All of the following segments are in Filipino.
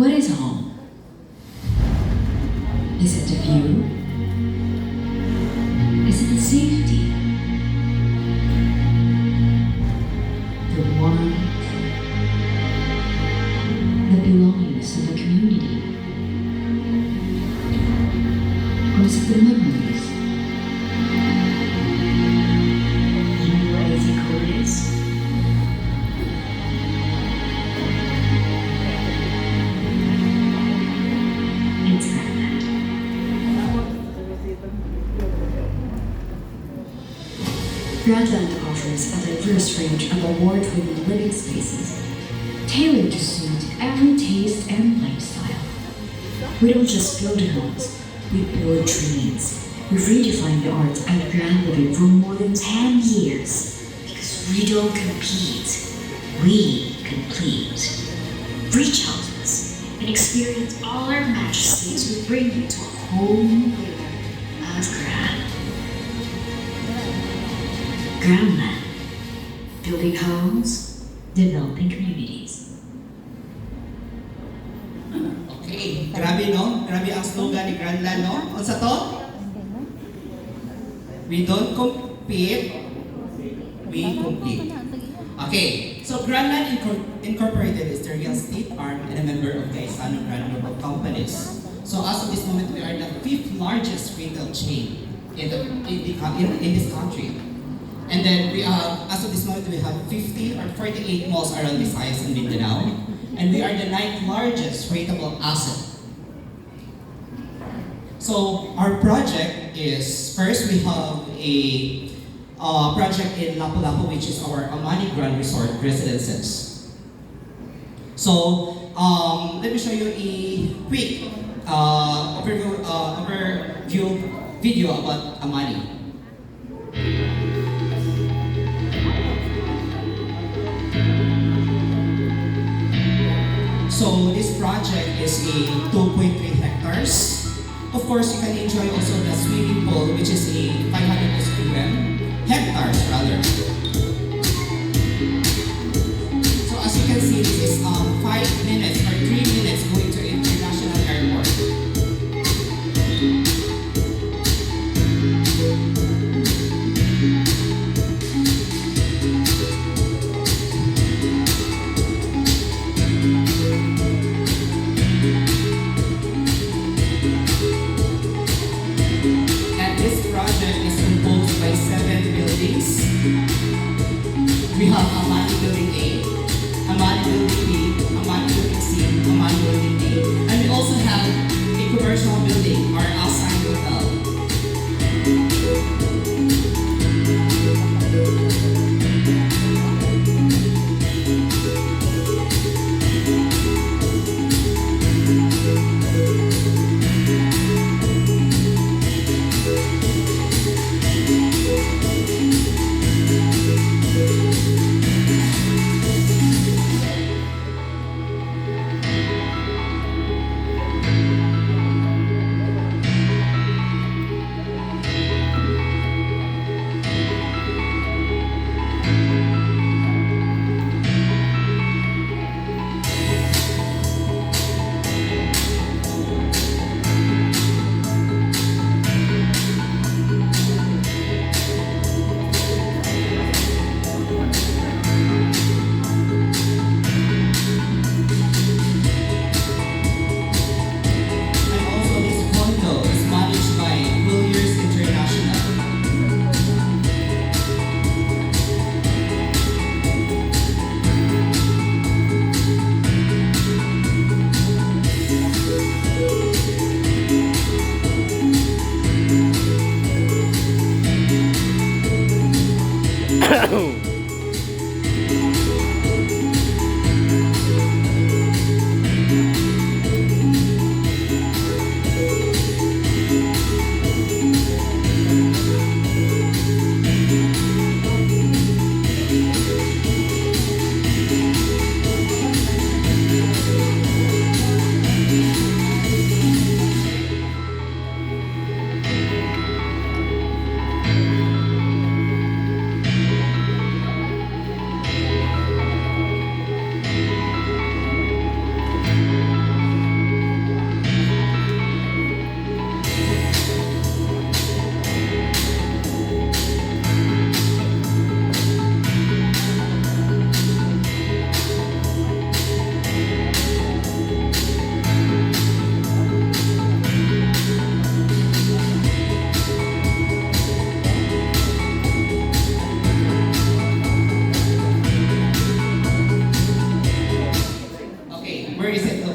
What is home? Is it the view? Is it the safety? The warmth? The belongingness of a community? Or is it the memories? You know what easy code is? It's Grandland. Grandland offers a diverse range of award-winning living spaces, tailored to suit every taste and lifestyle. We don't just build homes, we build dreams. We've redefined the arts at Grand Living for more than 10 years. Because we don't compete, we complete. Reach out to us and experience all our majesty as we bring you to a whole new era of Grand. Grandland. Building homes, developing communities. Okay, grabe no? Grabe ang slogan ni Grandland no? Ano sa to? We don't compete, we complete. Okay, so Grandland Incorporated is the real estate arm and a member of the Isano Grand Group of Companies. So as of this moment, we are the 5th largest retail chain in this country. And then as of this moment, we have 50 or 48 malls around Visayas and Mindanao. And we are the 9th largest rateable asset. So our project is, first we have a project in Lapu-Lapu, which is our Amani Grand Resort Residences. So let me show you a quick overview video about Amani. So this project is a 2.3 hectares. Of course, you can enjoy also the swimming pool, which is a 500 square hectares rather. So as you can see, this is 5 minutes or 3 minutes going to International Airport. By 7 buildings. We have Amani Building A, Amani Building B, Amani Building C,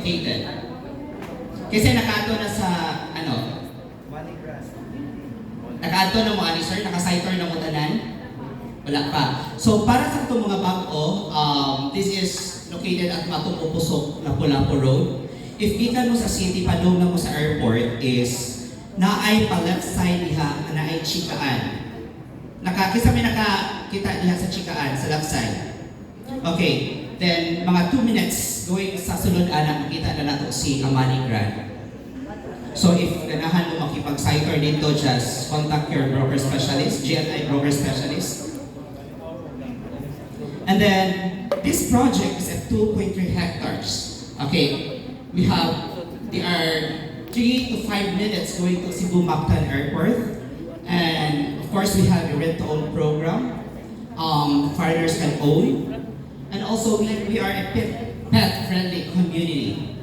located? Kasi nakato na sa, ano? Nakato na mo, ani sir? Naka-sighter na mo tanan? Wala pa. So, para sa itong mga bago, this is located at Matupupusok, Lapu-Lapu Road. If gikan mo sa city, padung na mo sa airport is naay pa left side diha, naay chikaan. Kisa may nakakita diha sa chikaan, sa left side. Okay, then mga 2 minutes going sa sulod ana, makita na nato si Amani Grand. So if ganahan mo makipag-sighter dito, just contact your broker specialist, GNI broker specialist. And then, this project is at 2.3 hectares. Okay, they are 3 to 5 minutes going to Cebu Mactan Airport. And of course, we have a rent-to-own program. Foreigners can own. And also, we are a pet-friendly community.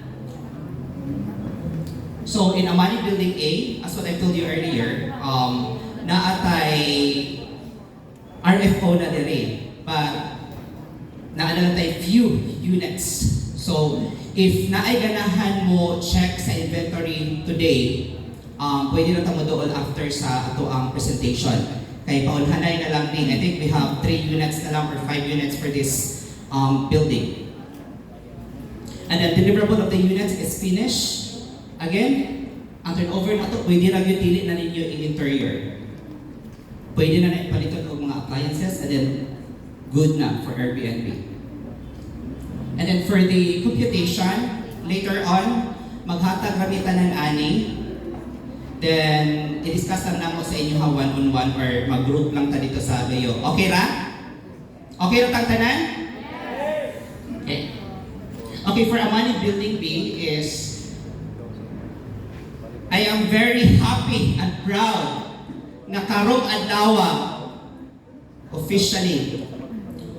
So in Amani Building A, as what I told you earlier, naatay RFO na dire, but naanatay few units. So if naay ganahan mo check sa inventory today, pwede na tamo doon after sa ato ang presentation. Kay paunhanay na lang din, I think we have 3 units na lang or 5 units for this building. And the deliverable of the units is finished. Again, ang turnover na ito, pwede na yung dili na ninyo in interior. Pwede na ipalitan ng mga appliances and then good na for Airbnb. And then for the computation, later on, maghatag ramitan ng ani. Then, i-discuss lang namo sa inyo ha one-on-one or mag-group lang ta dito sa Bayo. Okay ra? Okay ra tang tanan? Okay. Okay, for Amani Building B is I am very happy and proud na karong adlaw officially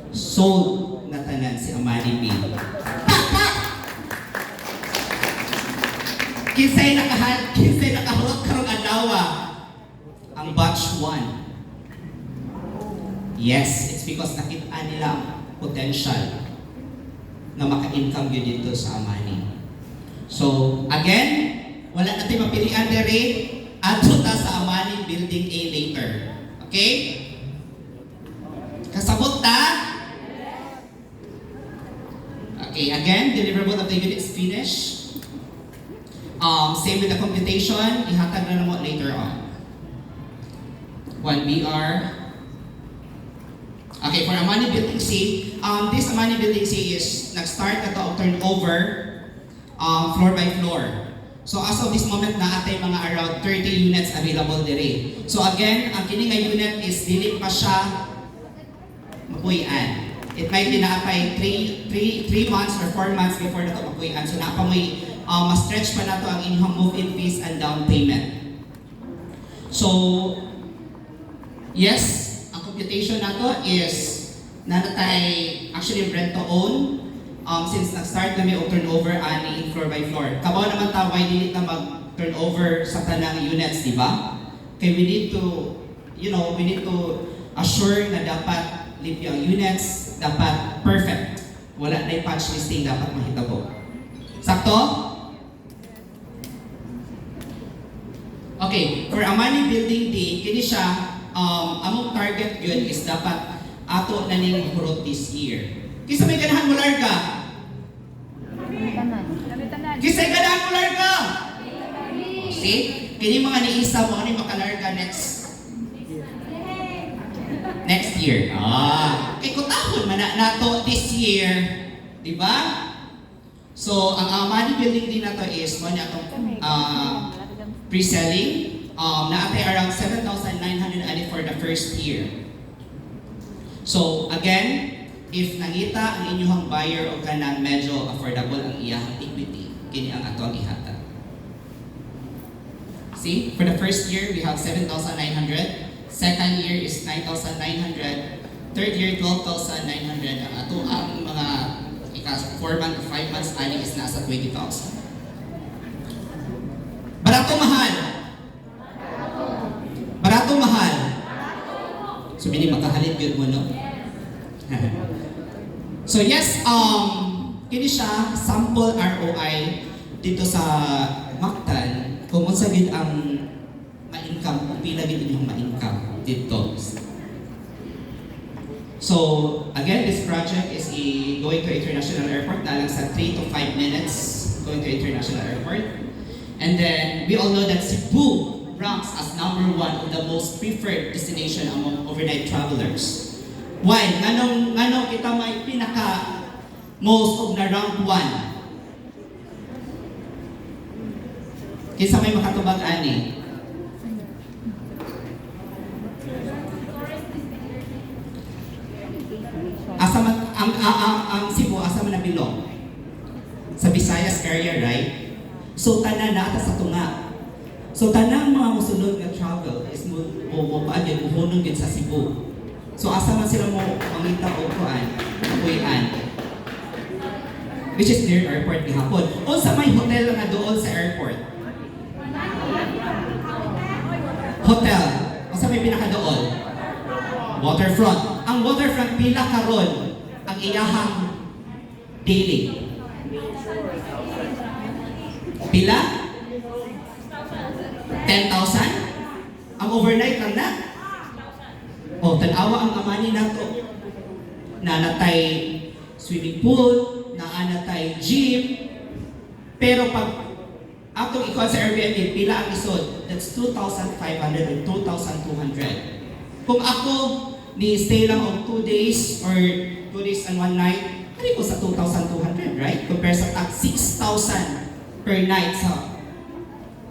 sold na tanan si Amani B. Kinsay nakahawak karong adlaw ang batch 1. Yes, it's because nakita nila ang potential na maka-income yun dito sa Amani. So, again, wala natin mapilian dere adto ta sa Amani Building A later. Okay? Kasabot ta? Okay, again, deliverable of the unit is finished. Same with the computation, ihatag na mo later on. 1BR. Okay, for Amani Building C, this Amani Building C is nag-start na to of turnover floor by floor. So as of this moment, naatay mga around 30 units available dire. So again, ang kini nga unit is dili pa siya mapuy-an. It might be naapay 3 months or 4 months before na ito mapuy-an. So naapamoy, ma-stretch pa na to ang inyong move-in fees and down payment. So, yes, ang computation na to is nanatay actually rent-to-own. Since nag-start kami o turnover ani floor by floor. Kabaw naman ta, why dili na mag-turnover sa tanang units, di ba? Kaya we need to assure na dapat lipi ang units, dapat perfect. Wala na yung patch listing, dapat mahitabo. Sakto? Okay, for Amani Building D, kini siya, among target yun is dapat ato na ning hurot this year. Kisa may ganahan mo larga? Kisa may ganahan mo larga? See? Kini mga niisa mo, ano yung makalarga next year. Kay kutahon man na to this year. Diba? So, ang Amani Building din na to is, mo na itong pre-selling. Naatay around 7,900 for the first year. So, again, if nangita ang inyong buyer o kanang medyo affordable ang iyang equity, kini ang ato ang ihatag. See, for the first year, we have 7,900. Second year is 9,900. Third year, 12,900. Ang ato ang mga 4 months or 5 months ani is nasa 20,000. Barato mahal. Barato mahal. So, bini makahalit yun mo, no? So yes, kini siya sample ROI dito sa Mactan kung unsa gid ang ma-income, kung pila gid inyong ma-income dito. So, again, this project is going to international airport na lang sa 3 to 5 minutes going to international airport. And then, we all know that Cebu ranks as number 1 of the most preferred destination among overnight travelers. Why? Nganong kita may pinaka most of na rank 1? Kinsa may makatubag ani? Asa man ang Cebu asa man nabilong? Sa Visayas area, right? So tanan na ata sa tunga. So tanang mga mosunod nga travel is mo paagyan mohunong gid sa Cebu. So asa man sila mo mangita og kuan, kuy-an. Which is near airport gihapon. Unsa may hotel nga dool sa airport? Hotel. Unsa may pinaka dool? Waterfront. Ang waterfront pila karon ang iyahang daily. Pila? 10,000? Ang overnight lang na? O, tanawa ang amani nato. Nanatay swimming pool, naanatay gym, pero pag atong ikaw sa Airbnb, pila ang isod? That's 2,500 or 2,200. Kung ako, ni-stay lang of 2 days or 2 days and 1 night, ano ko sa 2,200, right? Compare sa tag 6,000 per night sa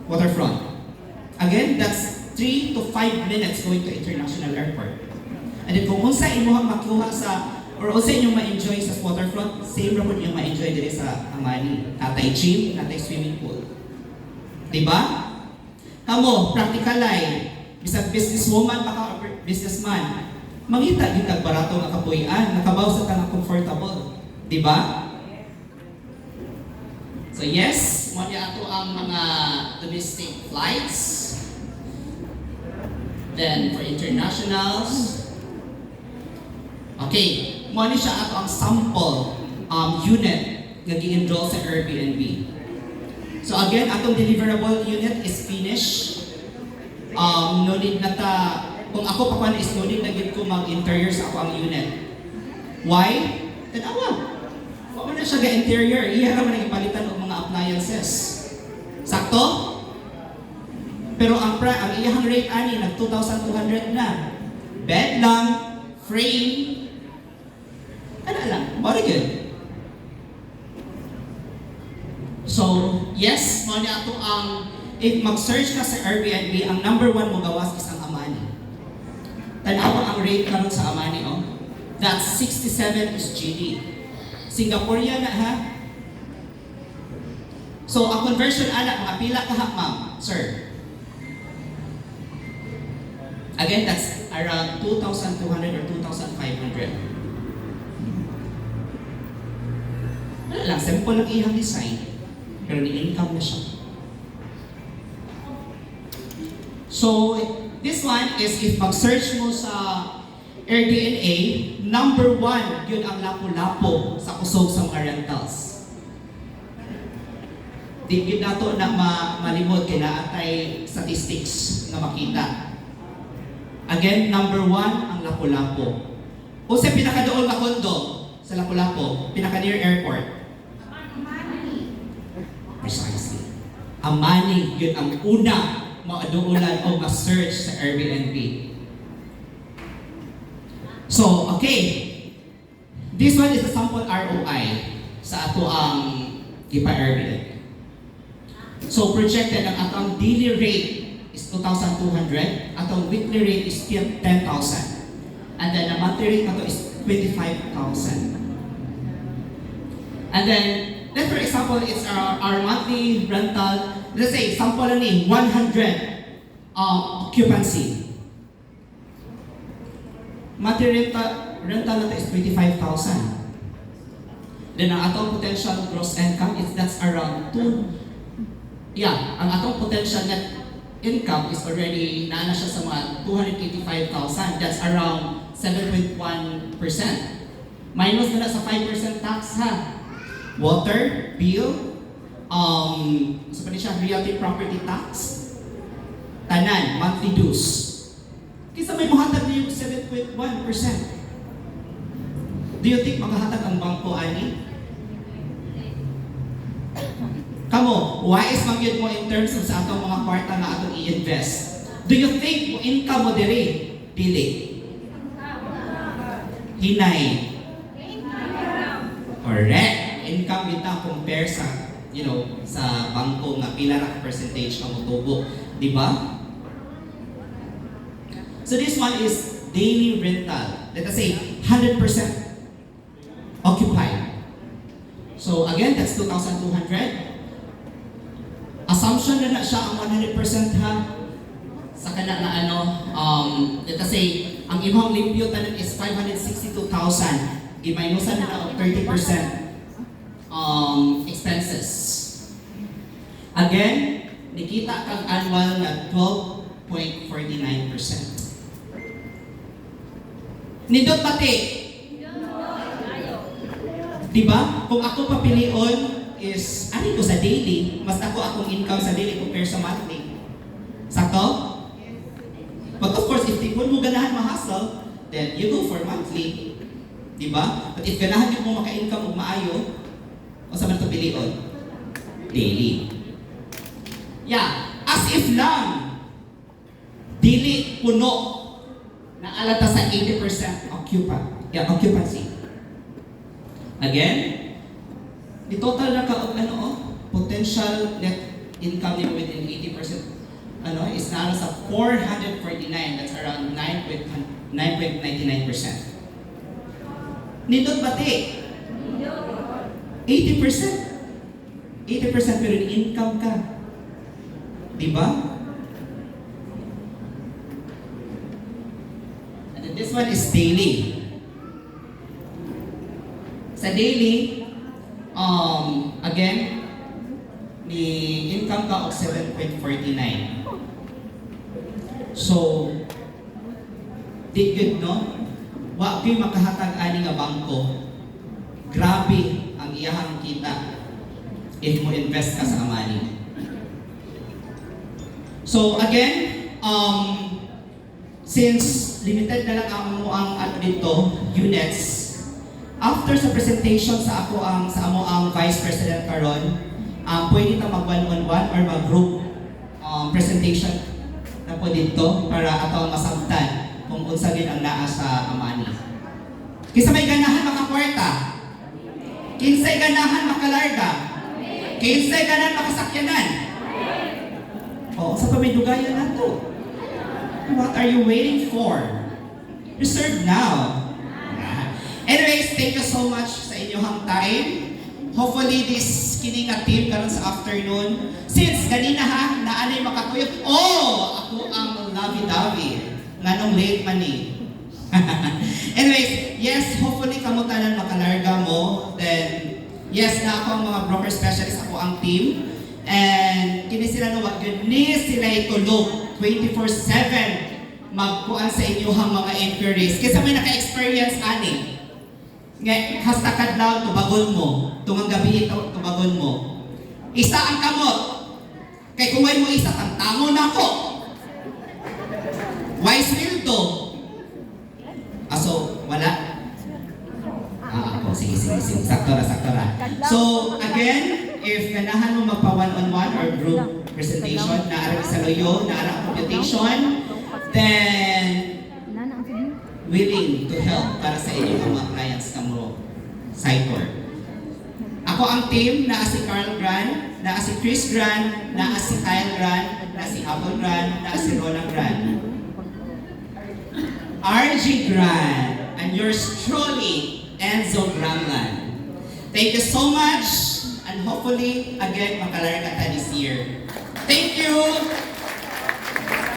waterfront. Again, that's 3 to 5 minutes going to international airport. And then kung unsa inyong makuha sa, or unsa inyong ma-enjoy sa waterfront, same ra po inyong ma-enjoy diri sa Amani. Natay gym, natay swimming pool. Diba? Kamo, practical life. Bisag businesswoman pa ka, businessman, mangita yung kagbarato nga kapuyan, nakabaw sa tanang comfortable. Diba? So yes, mo niya ato ang mga domestic flights. Then for internationals, okay, mo ni siya ato ang sample unit nga gi-enroll sa Airbnb. So again, atong deliverable unit is finished. No need na ta, kung ako pa is no need na gid ko mag-interior sa ako ang unit. Why? Tanawa. Wala na siya ga-interior. Iya naman ang ipalitan og mga appliances. Sakto? Pero ang iyahang rate ani nag 2,200 na. Bed lang, frame. Ano lang, very good. So, yes, mo niya ato ang if mag-search ka sa Airbnb, ang number 1 mo gawas is ang Amani. Tanawa ang rate karon sa Amani, oh. That's 67 is GD. Singaporean na ha? So, ang conversion ana, mga pila ka ha, ma'am, sir? Again, that's around 2,200 or 2,500. Wala lang, simple lang iyang design. Pero ni-income na siya. So, this one is if mag-search mo sa AirDNA, number 1, yun ang Lapu-Lapu sa kusog sa mga rentals. Di yun nato na malimod kay naatay statistics na makita. Again, number 1, ang Lapu-Lapu. O sa pinakadool na kondo sa Lapu-Lapu, pinaka-near airport. Precisely. Amani, yun ang una maaduulan o ma-search sa Airbnb. So, okay. This one is a sample ROI sa ato ang ipa-Airbnb. So, projected ang atong daily rate is 2,200. Atong weekly rate is 10,000. And then, the monthly rate nato is 25,000. And then, let's for example, it's our monthly rental. Let's say, sample na ni 100 occupancy. Monthly rental nato is 25,000. Then ang atong potential gross income is that's around 2. Yeah, ang atong potential net income is already naana siya sa mga 285,000. That's around 7.1%. Minus na sa 5% tax ha. water bill, sa pa siya, realty property tax, tanan, monthly dues. Kisa may mahatag na yung 7.1%. Do you think makahatag ang bangko, ani? Kamo, wise man yun mo in terms of sa atong mga kwarta na atong i-invest. Do you think mo income mo diri? Dili. Hinay. Correct. Income kita compare sa, sa bangko nga pila na percentage ang mutubo, di ba? So this one is daily rental. Let us say 100% occupied. So again, that's 2,200. Assumption na siya ang 100% ha. Sa kana na let us say, ang imong limpyo tanan is 562,000. I-minusan na ng 30% expenses. Again, nikita kang annual na 12.49%. Nindot pati. Diba? Kung ako papilion is, ano ko sa daily, mas ako akong income sa daily compare sa monthly. Sakto? But of course, if tipon mo ganahan ma-hustle, then you go for monthly. Diba? But if ganahan mo maka-income o maayo, o sa man ito pilion? Daily. Yeah. As if lang, dili puno na alata sa 80% occupancy. Again, the total na ka potential net income nimo within 80% is nara sa 449. That's around 9.99%. Nindot pati. 80%. 80% pero income ka. Diba? And then this one is daily. Sa daily, again, ni income ka of 7.49. So, di good, no? Wa gyud makahatag ani nga bangko. Grabe ang iyahang kita if mo invest ka sa money. So again, since limited na lang ang dito units, after sa presentation sa amo ang Vice President karon, pwede ta mag one-on-one or mag group presentation na po dito para atong masabtan kung unsa gid ang naa sa amani. Kisa may ganahan makakwarta. Kinsay ganahan makalarga. Kinsay ganahan makasakyanan. O, sa pamidugayan na to. What are you waiting for? Reserve now. Anyways, thank you so much sa inyong time. Hopefully this kining nga team karon sa afternoon. Since kanina ha, naanay makakuyot. Oh, ako ang lovey-dovey. Nganong late man eh. Anyways, yes, hopefully kamutanan makalarga mo. Then, yes, na ako ang mga broker specialist, ako ang team. And kini sila nawag yun, ni sila itulog 24/7 magkuan sa inyong mga inquiries. Kasi may naka-experience ani. Nga, hasta kadlaw, tubagon mo. Tungang gabi ito, tubagon mo. Isa ang kamot. Kay kung mo isa, tantangon ako. Wise will do. So, wala? Ako, sige. Sakto ra. So, again, if ganahan mo magpa one-on-one or group presentation, naarang sa loyo, naarang computation, then willing to help para sa inyo mga clients kamo Cytor. Ako ang team, naa si Carl Gran, naa si Chris Gran, naa si Kyle Gran, naa si Apple Gran, naa si Roland Gran. RG Gran, and yours truly, Enzo Gramlan. Thank you so much, and hopefully, again, makalarga ta this year. Thank you!